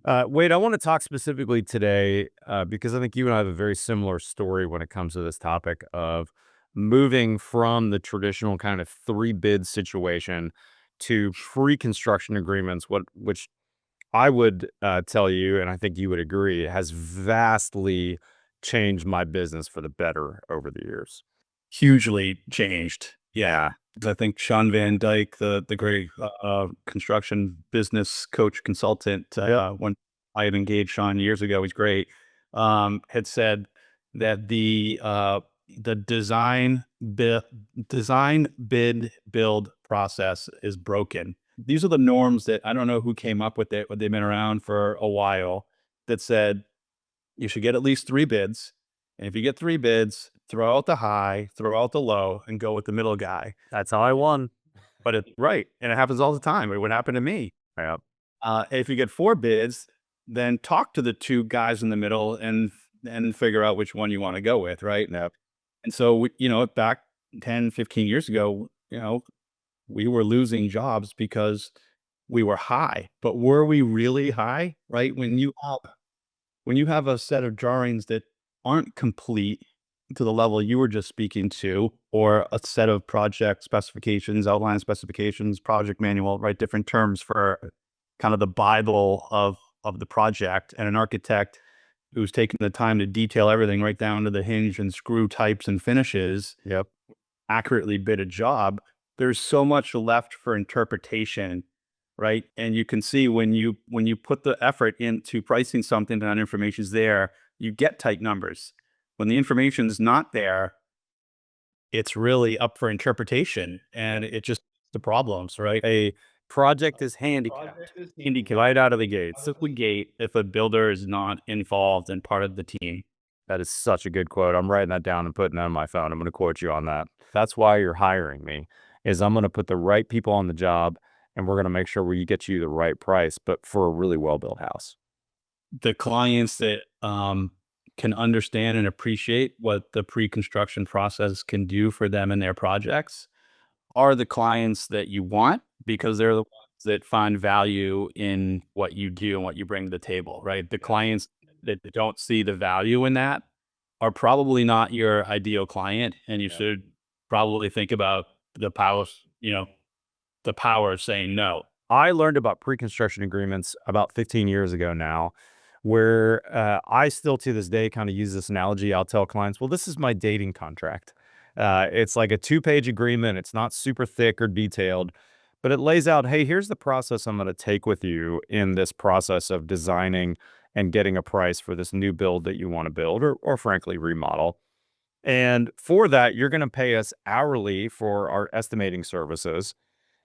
Wade, I want to talk specifically today because I think you and I have a very similar story when it comes to this topic of moving from the traditional kind of three bid situation to pre-construction agreements. Which I would tell you, and I think you would agree, has vastly changed my business for the better over the years. Hugely changed. Yeah. I think Sean Van Dyke, the great construction business coach consultant, Yep. when I had engaged Sean years ago, he's great, had said that the design, bid, build process is broken. These are the norms that I don't know who came up with it, but they've been around for a while. That said, you should get at least three bids. And if you get three bids, throw out the high, throw out the low, and go with the middle guy. That's how I won. But it's right. And it happens all the time. It would happen to me. Yep. If you get four bids, then talk to the two guys in the middle and figure out which one you want to go with. Right. Yep. And so, back 10, 15 years ago, we were losing jobs because we were high. But were we really high? Right. When you have a set of drawings that aren't complete to the level you were just speaking to, or a set of project specifications, outline specifications, project manual, right? Different terms for kind of the Bible of the project, and an architect who's taking the time to detail everything right down to the hinge and screw types and finishes, Yep. accurately bid a job. There's so much left for interpretation, right? And you can see when you put the effort into pricing something and that information's there, you get tight numbers. When the information's not there, it's really up for interpretation, and it just the problems, right? A project is handicapped right out of the gates. Out of the gate if a builder is not involved and part of the team. That is such a good quote. I'm writing that down and putting that on my phone. I'm going to quote you on that. That's why you're hiring me, is I'm going to put the right people on the job, and we're going to make sure we get you the right price, but for a really well-built house. The clients that can understand and appreciate what the pre-construction process can do for them and their projects are the clients that you want, because they're the ones that find value in what you do and what you bring to the table, right? The clients that don't see the value in that are probably not your ideal client, and you Yep. should probably think about the power of saying no. I learned about pre-construction agreements about 15 years ago now, where I still to this day kind of use this analogy. I'll tell clients, well, this is my dating contract. It's like a two-page agreement. It's not super thick or detailed, but it lays out, hey, here's the process I'm going to take with you in this process of designing and getting a price for this new build that you want to build, or frankly remodel. And for that, you're going to pay us hourly for our estimating services.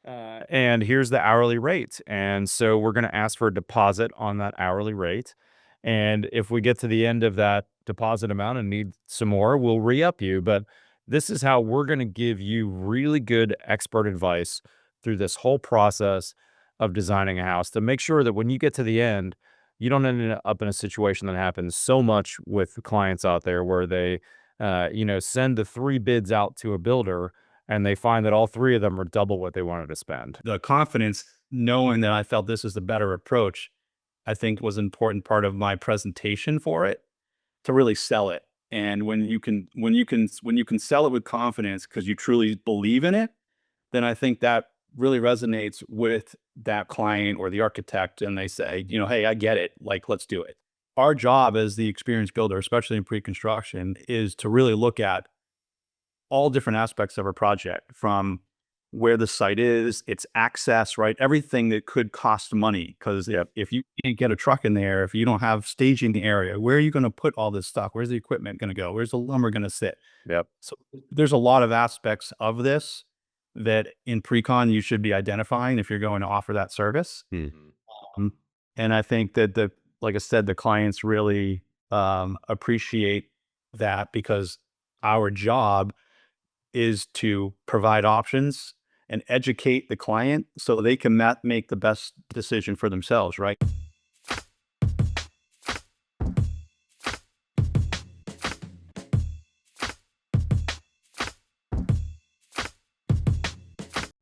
And here's the hourly rate. And so we're going to ask for a deposit on that hourly rate. And if we get to the end of that deposit amount and need some more, we'll re up you. But this is how we're going to give you really good expert advice through this whole process of designing a house to make sure that when you get to the end, you don't end up in a situation that happens so much with clients out there where they, send the three bids out to a builder and they find that all three of them are double what they wanted to spend. The confidence, knowing that I felt this is the better approach, I think was an important part of my presentation for it, to really sell it. And when you can sell it with confidence because you truly believe in it, then I think that really resonates with that client or the architect, and they say, hey, I get it. Like, let's do it. Our job as the experienced builder, especially in pre-construction, is to really look at all different aspects of a project, from where the site is, its access, right? Everything that could cost money. Because Yep. if you can't get a truck in there, if you don't have staging area, where are you going to put all this stuff? Where's the equipment going to go? Where's the lumber going to sit? Yep. So there's a lot of aspects of this that in pre-con you should be identifying if you're going to offer that service. Mhm. Um, and I think that like I said, the clients really appreciate that, because our job is to provide options and educate the client so they can make the best decision for themselves, right?